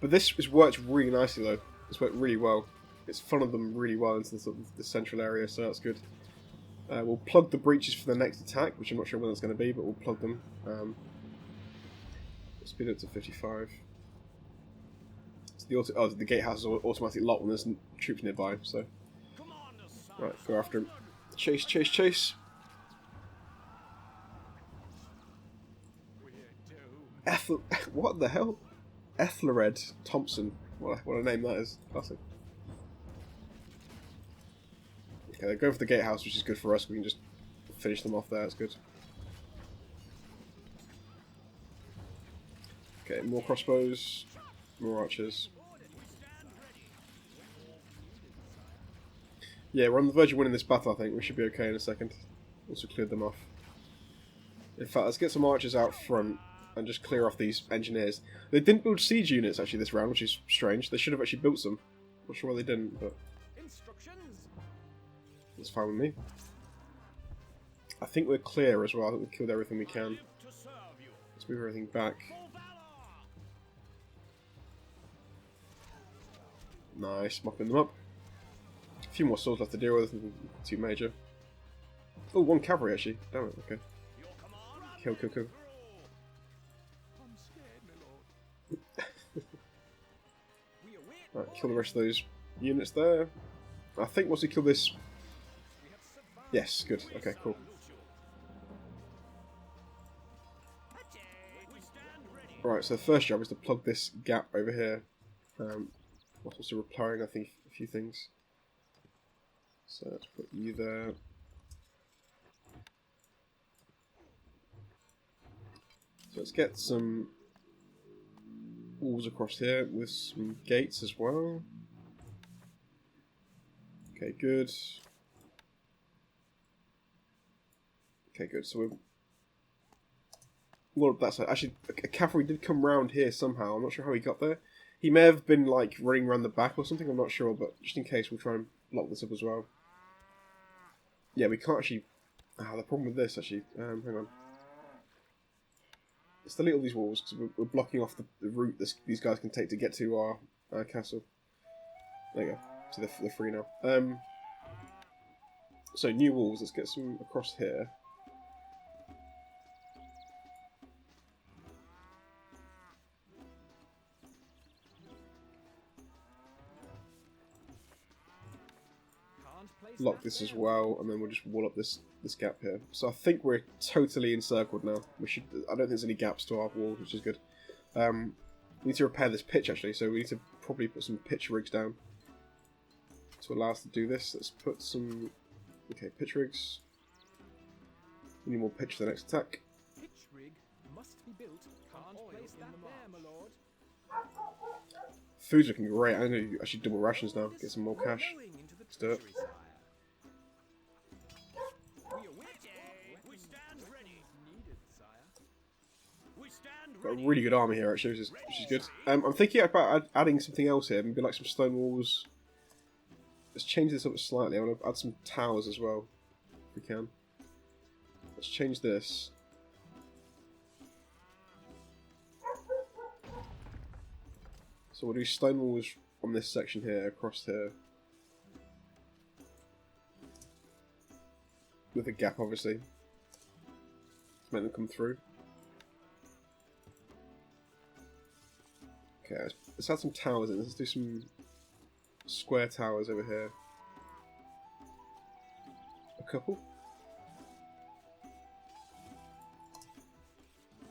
S3: But this has worked really nicely though. It's worked really well. It's funneled them really well into the central area, so that's good. We'll plug the breaches for the next attack, which I'm not sure when that's going to be, but we'll plug them. Speed it to 55. So the gatehouse is automatic lock when there's troops nearby, so... Right, go after him. Chase. What the hell? Ethelred Thompson. What a name that is. Classic. Okay, they're going for the gatehouse, which is good for us. We can just finish them off there. That's good. Okay, more crossbows. More archers. Yeah, we're on the verge of winning this battle, I think. We should be okay in a second. Also cleared them off. In fact, let's get some archers out front and just clear off these engineers. They didn't build siege units, actually, this round, which is strange. They should have actually built some. Not sure why they didn't, but
S2: Instructions.
S3: that's fine with me. I think we're clear as well. I think we've killed everything we can.
S4: To serve you.
S3: Let's move everything back.
S4: For valor.
S3: Nice, mopping them up. A few more swords left to deal with, nothing too major. Oh, one cavalry actually. Damn it, okay.
S4: Your command.
S3: Kill.
S2: I'm scared, my lord. We await
S3: Right, kill the rest of those units there. I think once we kill this...
S2: We have survived.
S3: Yes, good. Okay, cool.
S4: We stand ready.
S3: Right, so the first job is to plug this gap over here. Whilst also repairing, I think, a few things. So let's put you there. So let's get some walls across here with some gates as well. Okay, good. Okay, good. So we're well up that side. Actually, a cavalry did come round here somehow. I'm not sure how he got there. He may have been like running around the back or something. I'm not sure, but just in case, we'll try and block this up as well. Yeah, we can't actually. The problem with this actually. Hang on. Let's delete all these walls because we're blocking off the route these guys can take to get to our castle. There you go. So they're free now. So new walls. Let's get some across here.
S2: Can't place
S3: Lock
S2: that
S3: this as
S2: there.
S3: well, and then we'll just wall up this gap here. So I think we're totally encircled now. We should. I don't think there's any gaps to our wall, which is good. We need to repair this pitch actually, so we need to probably put some pitch rigs down to allow us to do this. Let's put some pitch rigs. We need more pitch for the next attack.
S2: Pitch rig must be built. Can't place that there, my lord.
S3: Food's looking great. I'm going to actually double rations now. Get some more cash.
S2: Going into the
S3: Let's do it.
S2: treasury, sire. We await
S4: We stand ready.
S2: needed, sire.
S4: We stand
S3: Got a
S4: ready.
S3: really good army here actually, which is good. I'm thinking about adding something else here. Maybe like some stone walls. Let's change this up slightly. I want to add some towers as well, if we can. Let's change this. So we'll do stone walls on this section here, across here. With a gap, obviously. To make them come through. Okay, let's add some towers in. Let's do some square towers over here. A couple.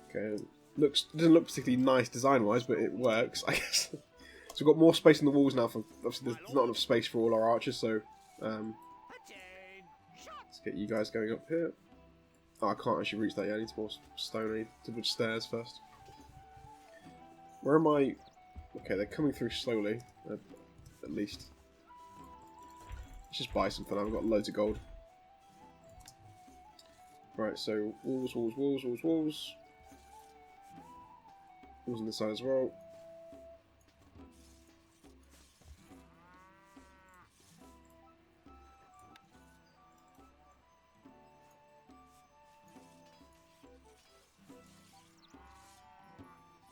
S3: Okay, doesn't look particularly nice design-wise, but it works, I guess. So we've got more space in the walls now. Obviously, there's not enough space for all our archers, so let's get you guys going up here. Oh, I can't actually reach that yet. I need some more stone. I need to put stairs first. Where am I? Okay, they're coming through slowly, at least. Let's just buy some for now. We've got loads of gold. Right, so walls. Walls on this side as well.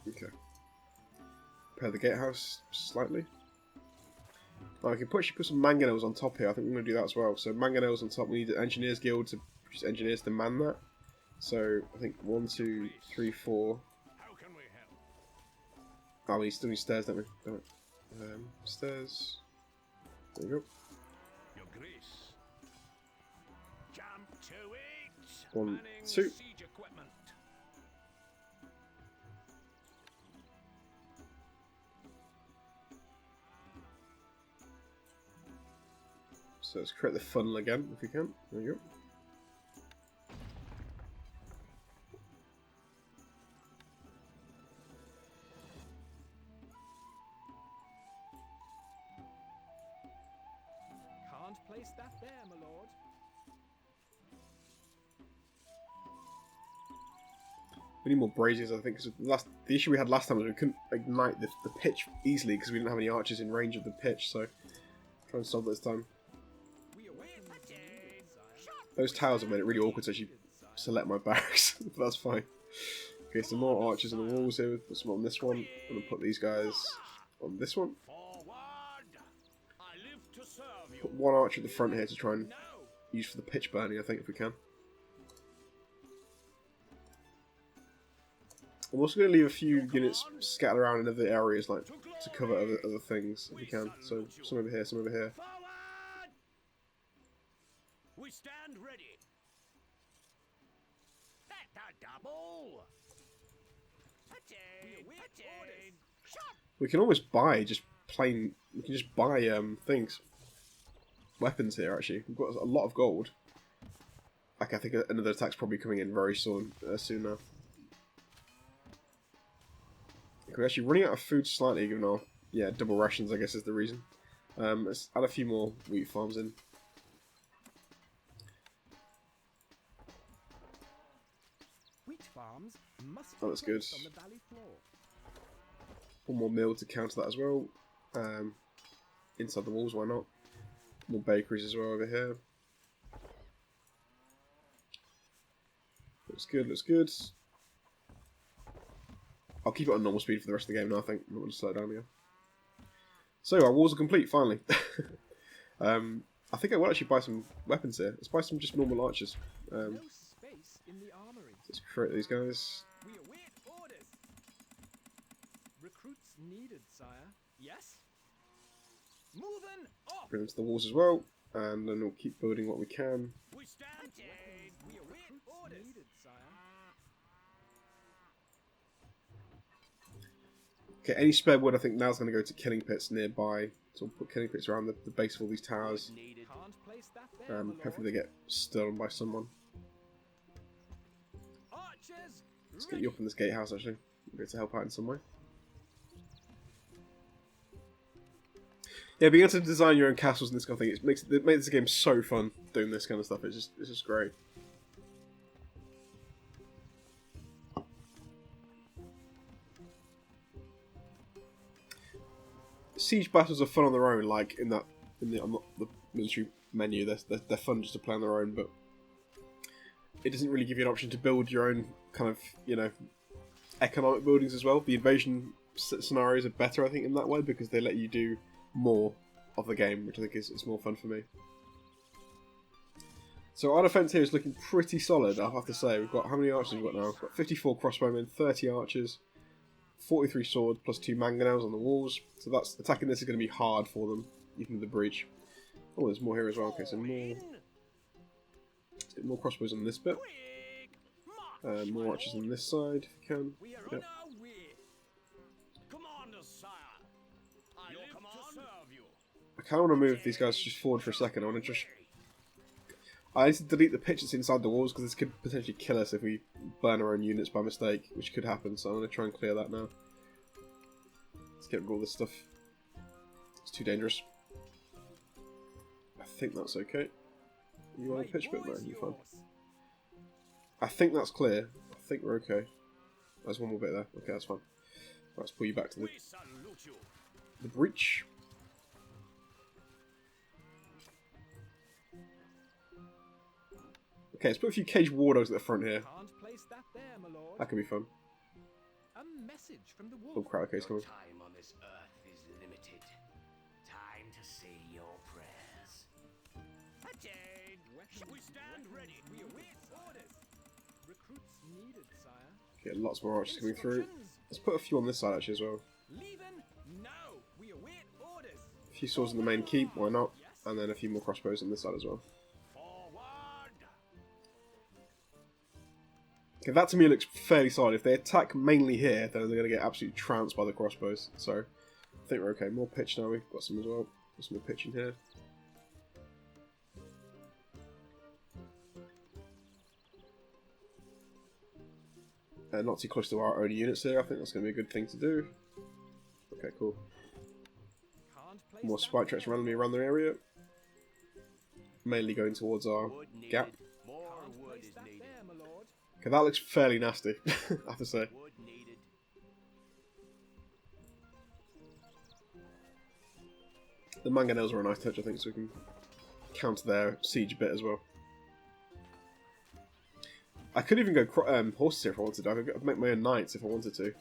S3: Okay. Repair the gatehouse slightly. Oh, I can actually put some mangonels on top here. I think we're going to do that as well. So mangonels on top. We need an engineers guild to produce engineers to man that. So I think 1, 2, 3, 4.
S4: How can we help?
S3: Oh, we still need stairs, don't we? Damn it. Stairs. There you go.
S4: Your grace. Jump to it.
S3: 1,
S4: Manning
S3: 2.
S4: siege equipment.
S3: So let's create the funnel again if we can. There you go.
S2: Can't place that there, my lord.
S3: We need more braziers, I think, because the issue we had last time was we couldn't ignite the pitch easily because we didn't have any archers in range of the pitch, so try and solve this time.
S2: We await
S3: Those towers have made it really awkward to actually select my barracks, but that's fine. Okay, some more archers on the walls here. Put some on this one. I'm going to put these guys on this one. Put one archer at the front here to try and use for the pitch burning, I think, if we can. I'm also going to leave a few units scattered around in other areas, like to cover other things, if we can. So some over here, some over here.
S4: We stand ready. Double.
S3: We can almost buy just plain. We can just buy things, weapons here. Actually, we've got a lot of gold. Okay, I think another attack's probably coming in very soon now. We're actually running out of food slightly, given our double rations, I guess is the reason. Let's add a few more wheat farms in.
S2: wheat farms must
S3: Oh, that's good.
S2: placed on the valley floor.
S3: One more mill to counter that as well. Inside the walls, why not? More bakeries as well over here. Looks good, looks good. I'll keep it on normal speed for the rest of the game now, I think. I'm not going to slow it down again. So, our walls are complete, finally. I think I will actually buy some weapons here. Let's buy some just normal archers.
S2: No space in the armory.
S3: Let's create these guys.
S2: We await orders. Recruits needed, sire. Yes? Moving off.
S3: Bring them to the walls as well. And then we'll keep building what we can.
S4: We stand
S2: We await orders. Needed, sire.
S3: Okay, any spare wood I think now's going to go to killing pits nearby. So we'll put killing pits around the base of all these towers.
S2: Can't place that there, my
S3: Hopefully they get stolen by someone.
S2: Archers.
S3: Let's get you up in this gatehouse actually. We'll get to help out in some way. Yeah, being able to design your own castles and this kind of thing, it makes this game so fun doing this kind of stuff. It's just great. Siege battles are fun on their own, like in the military menu. They're fun just to play on their own, but it doesn't really give you an option to build your own kind of economic buildings as well. The invasion scenarios are better, I think, in that way because they let you do more of the game, which I think is more fun for me. So our defense here is looking pretty solid, I have to say. We've got how many archers we've got now? We've got 54 crossbowmen, 30 archers. 43 swords plus 2 mangonels on the walls, so that's attacking this is going to be hard for them, even with the breach. Oh, there's more here as well. Okay, so more. Let's get more crossbows on this bit. More archers on this side, if you can.
S4: We are
S3: Yep.
S4: on our way. Commander, sire. I live to serve you.
S3: I kind of want to move these guys just forward for a second. I need to delete the pitch that's inside the walls because this could potentially kill us if we burn our own units by mistake, which could happen, so I'm going to try and clear that now. Let's get rid of all this stuff. It's too dangerous. I think that's okay. You want a pitch bit? No, you're fine. I think that's clear. I think we're okay. There's one more bit there. Okay, that's fine. Right, let's pull you back to
S4: We salute you.
S3: the breach. Okay, let's put a few cage war dogs at the front here.
S2: Can't place that there, my lord.
S3: That could be fun.
S2: A message from the wolf.
S3: Oh crap, okay, it's coming.
S5: Time on this earth is limited. Time to say your prayers.
S4: We stand ready.
S2: We await orders. Recruits needed, sire.
S3: Okay, lots more archers coming through.
S2: Instructions.
S3: Let's put a few on this side actually as well.
S2: Leaving now. We await orders.
S3: A few swords in the main keep, why not? And then a few more crossbows on this side as well.
S4: Forward.
S3: Okay, that to me looks fairly solid. If they attack mainly here, then they're going to get absolutely trounced by the crossbows. So, I think we're okay. More pitch now, we've got some as well. Got some more pitch in here. Not too close to our own units here. I think that's going to be a good thing to do. Okay, cool.
S2: Can't place
S3: More
S2: that
S3: spike traps
S2: there.
S3: randomly around the area. mainly going towards our
S4: Wood needed.
S3: gap.
S4: More
S2: Can't
S4: wood
S2: place
S4: is
S2: that
S4: needed.
S2: there, my lord.
S3: Okay, that looks fairly nasty, I have to say.
S4: Wood needed.
S3: The mangonels are a nice touch, I think, so we can counter their siege a bit as well. I could even go horses here if I wanted to. I could make my own knights if I wanted to.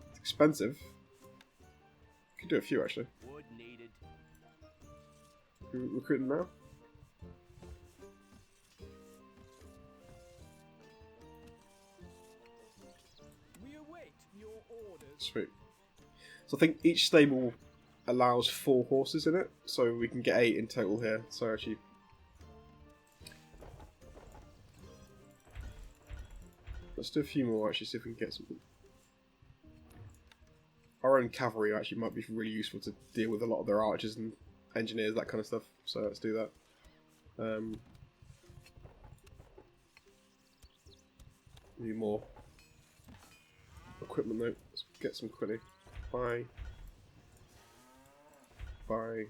S3: It's expensive. Could do a few actually.
S4: Wood needed.
S3: Recruit them now.
S2: We await your orders.
S3: Sweet. So I think each stable allows 4 horses in it, so we can get 8 in total here. So actually, let's do a few more actually, see if we can get something. Our own cavalry actually might be really useful to deal with a lot of their archers and engineers, that kind of stuff. So let's do that. Need more equipment though. Let's get some quickly. Buy. Okay.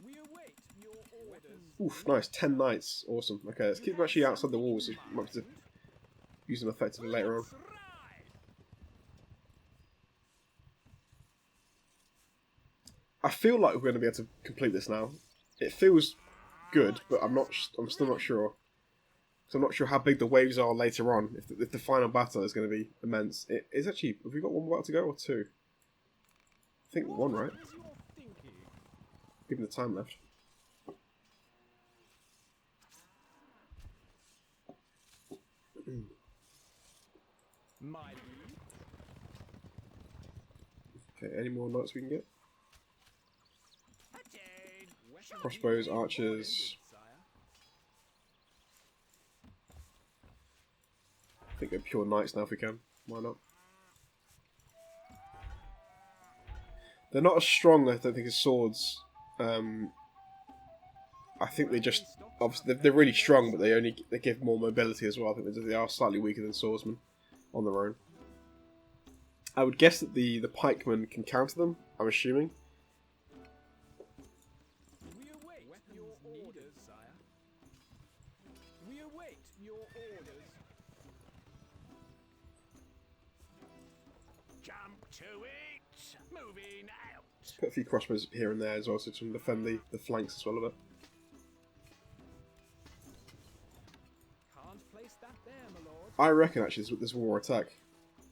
S2: We await your orders.
S3: Oof, nice. 10 knights. Awesome. Okay, let's keep them actually outside the walls. So we might have to use them effectively later on. I feel like we're going to be able to complete this now. It feels good, but I'm still not sure. So I'm not sure how big the waves are later on. If the final battle is going to be immense. It is actually. Have we got 1 battle to go or 2? I think 1, right?
S2: What is your thinking?
S3: Given the time left.
S2: My liege.
S3: Okay, any more knights we can get?
S2: Weapons
S3: Crossbows,
S2: needed.
S3: archers.
S2: Sire.
S3: I think they're pure knights now if we can. Why not? They're not as strong, I don't think, as swords. I think they just obviously they're really strong, but they give more mobility as well. I think they are slightly weaker than swordsmen on their own. I would guess that the pikemen can counter them. I'm assuming.
S2: We await your orders, sire. We await your orders.
S4: Jump to it. Moving out.
S3: Put a few crossbows here and there as well, so to defend the flanks as well a bit.
S2: Can't place that there, my lord.
S3: I reckon actually there's 1 more attack.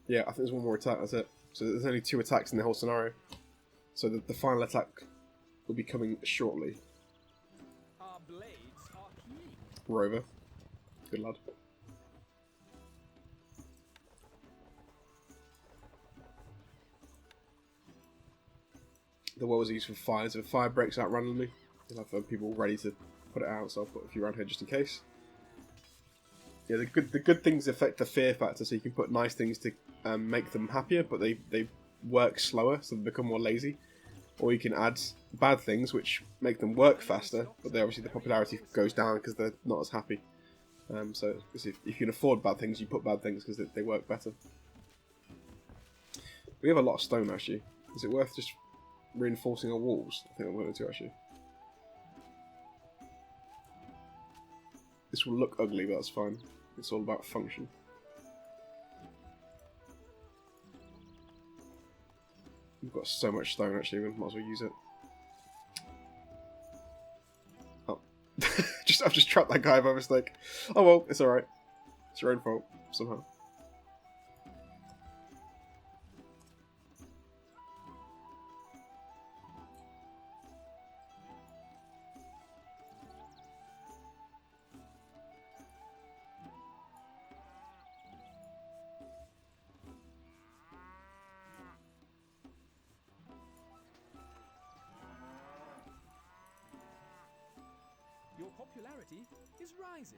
S3: Yeah, I think there's 1 more attack. That's it. So there's only 2 attacks in the whole scenario. So the final attack will be coming shortly.
S2: Our blades are keen.
S3: Rover, good lad. The wells are used for fire, so if fire breaks out randomly, you'll have people ready to put it out, so I'll put a few around here just in case. Yeah, the good things affect the fear factor, so you can put nice things to make them happier, but they work slower, so they become more lazy. Or you can add bad things, which make them work faster, but obviously the popularity goes down because they're not as happy. So if you can afford bad things, you put bad things because they work better. We have a lot of stone actually. Is it worth just reinforcing our walls? I think I'm going to actually. This will look ugly, but that's fine. It's all about function. We've got so much stone actually, we might as well use it. Oh. I've just trapped that guy by mistake. Oh well, it's alright. It's your own fault, somehow.
S2: Your popularity is rising.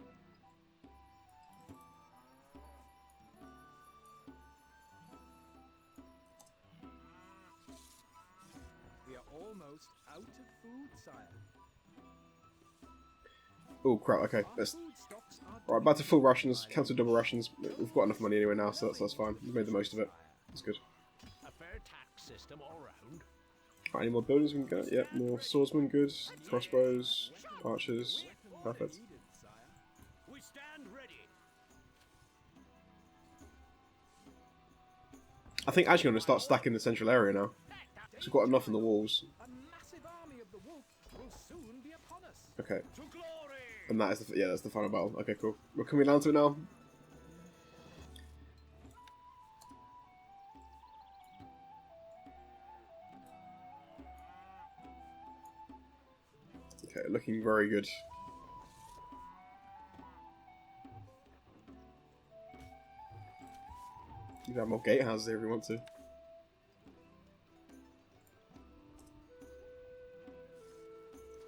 S2: We are almost out of food, sire.
S3: Oh crap, okay.
S2: Our
S3: Let's...
S2: food stocks are
S3: Alright, back to full rations, cancel double rations. We've got enough money anyway now, so that's fine. We've made the most of it. That's good.
S4: A fair tax system all round.
S3: Any more buildings we can get? Yep, more swordsmen, good. Crossbows, archers, perfect.
S4: We stand ready.
S3: I think actually I'm going to start stacking the central area now. Because we've got enough on the walls.
S2: A massive army of the wolf will soon be upon us.
S3: Okay.
S4: To glory.
S3: And that is the, yeah, that's the final battle. Okay, cool. We're coming down to it now. Okay, looking very good. You can have more gatehouses here if you want to.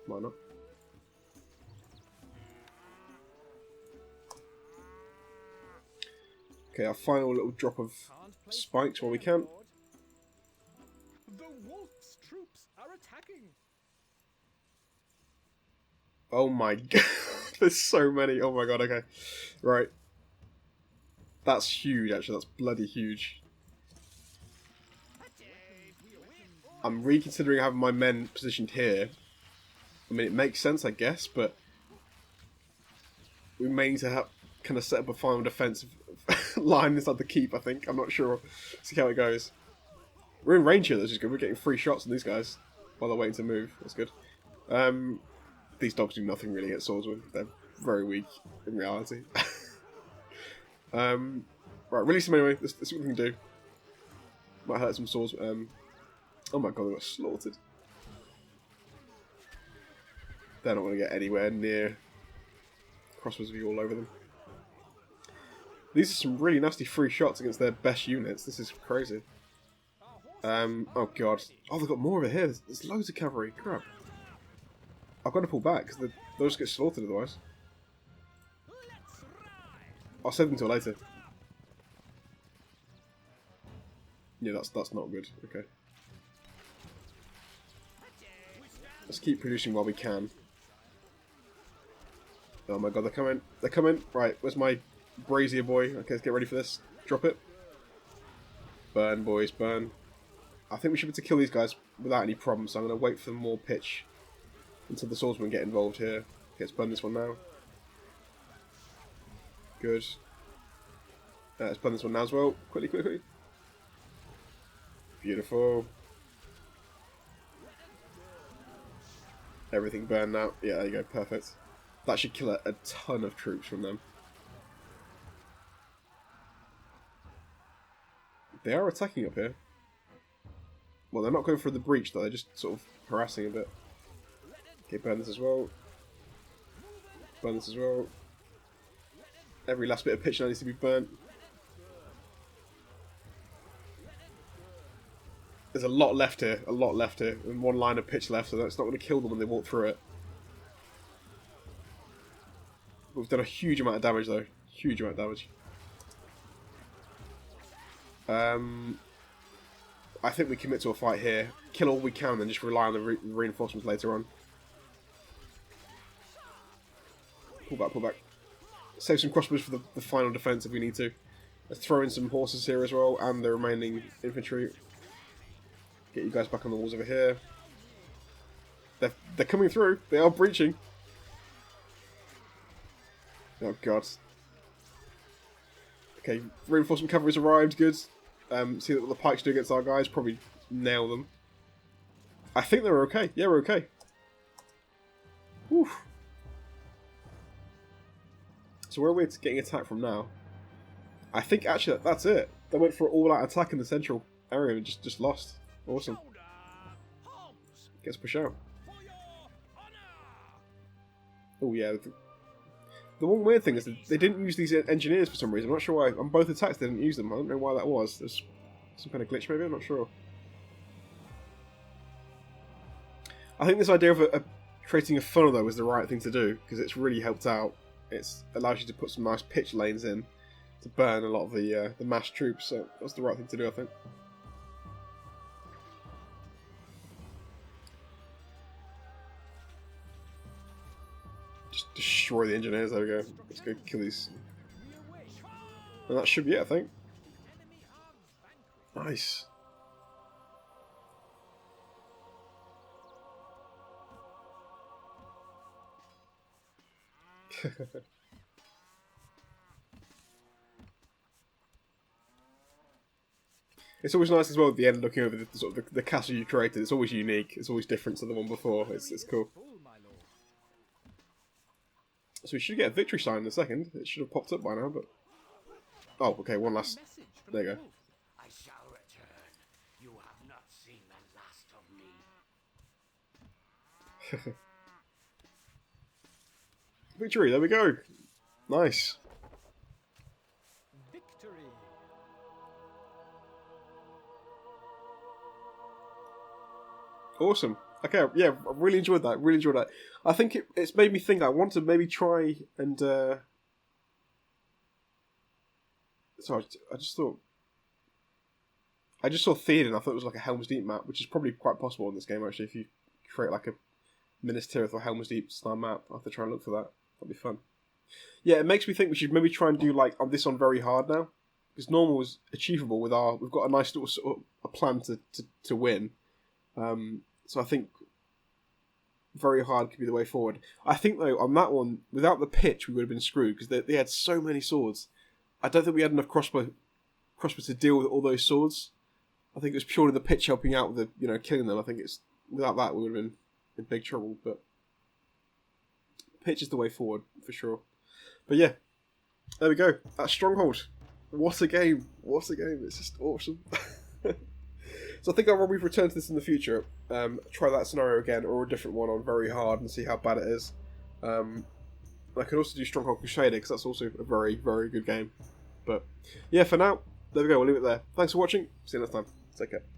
S3: Why not? Okay, our final little drop of spikes while we can.
S2: The wolf's troops are attacking.
S3: Oh my god, there's so many. Oh my god, okay. Right. That's huge, actually. That's bloody huge. I'm reconsidering having my men positioned here. I mean, it makes sense, I guess, but we may need to have kind of set up a final defensive line inside the keep, I think. I'm not sure. See how it goes. We're in range here, which is good. We're getting free shots on these guys while they're waiting to move. That's good. These dogs do nothing really at swordsmen. They're very weak in reality. Right, release them anyway. Let's see what we can do. Might hurt some swords. Oh my god, they got slaughtered. They're not going to get anywhere near crossbows view all over them. These are some really nasty free shots against their best units. This is crazy. Oh god. Oh, they've got more over here. There's loads of cavalry. Crap. I've got to pull back because they'll just get slaughtered otherwise. I'll save them until later. Yeah, that's not good. Okay. Let's keep producing while we can. Oh my god, they're coming. They're coming. Right, where's my brazier boy? Okay, let's get ready for this. Drop it. Burn, boys, burn. I think we should be able to kill these guys without any problems, so I'm going to wait for more pitch until the swordsmen get involved here. Okay, let's burn this one now. Good. Let's burn this one now as well. Quickly, quickly. Beautiful. Everything burned now. Yeah, there you go. Perfect. That should kill a ton of troops from them. They are attacking up here. Well, they're not going for the breach though. They're just sort of harassing a bit. Okay, burn this as well. Burn this as well. Every last bit of pitch now needs to be burnt. There's a lot left here. A lot left here. And one line of pitch left, so that's not going to kill them when they walk through it. We've done a huge amount of damage though. Huge amount of damage. I think we commit to a fight here. Kill all we can and then just rely on the reinforcements later on. Pull back, pull back. Save some crossbows for the final defense if we need to. Let's throw in some horses here as well and the remaining infantry. Get you guys back on the walls over here. They're coming through. They are breaching. Oh god. Okay, reinforcement cavalry's arrived. Good. See what the pikes do against our guys. Probably nail them. I think they're okay. Yeah, we're okay. Whew. So where are we getting attacked from now? I think actually that's it. They went for an all-out attack in the central area and just lost. Awesome. Let's push out. Oh yeah. The one weird thing is that they didn't use these engineers for some reason. I'm not sure why. On both attacks they didn't use them. I don't know why that was. There's some kind of glitch maybe, I'm not sure. I think this idea of creating a funnel though was the right thing to do, because it's really helped out. It allows you to put some nice pitch lanes in to burn a lot of the mass troops, so that's the right thing to do, I think. Just destroy the engineers, there we go. Let's go kill these. And that should be it, I think. It's always nice as well at the end, looking over the sort of the castle you created. It's always unique. It's always different to the one before. It's cool.
S2: Full, my lord.
S3: So we should get a victory sign in a second. It should have popped up by now, but oh, okay. One last.
S2: Message from
S3: There you
S2: the
S3: go.
S2: wolf.
S5: I shall return. You have not seen the last of me.
S3: Victory. There we go. Nice.
S2: Victory.
S3: Awesome. Okay, yeah, I really enjoyed that. Really enjoyed that. I think it's made me think. I want to maybe try and. Sorry, I just thought. I just saw Theoden. I thought it was like a Helm's Deep map, which is probably quite possible in this game actually. If you create like a Minas Tirith or Helm's Deep style map, I will have to try and look for that. That'd be fun. Yeah, it makes me think we should maybe try and do like this on very hard now, because normal is achievable with our. We've got a nice little sort of a plan to win. So I think very hard could be the way forward. I think though on that one, without the pitch, we would have been screwed because they had so many swords. I don't think we had enough crossbow to deal with all those swords. I think it was purely the pitch helping out with the killing them. I think it's without that we would have been in big trouble. But pitch is the way forward for sure. But yeah, there we go. That's Stronghold. What a game! What a game! It's just awesome. So I think I'll probably return to this in the future. Try that scenario again, or a different one on very hard, and see how bad it is. I could also do Stronghold Crusader, because that's also a very, very good game. But yeah, for now, there we go. We'll leave it there. Thanks for watching. See you next time. Take care.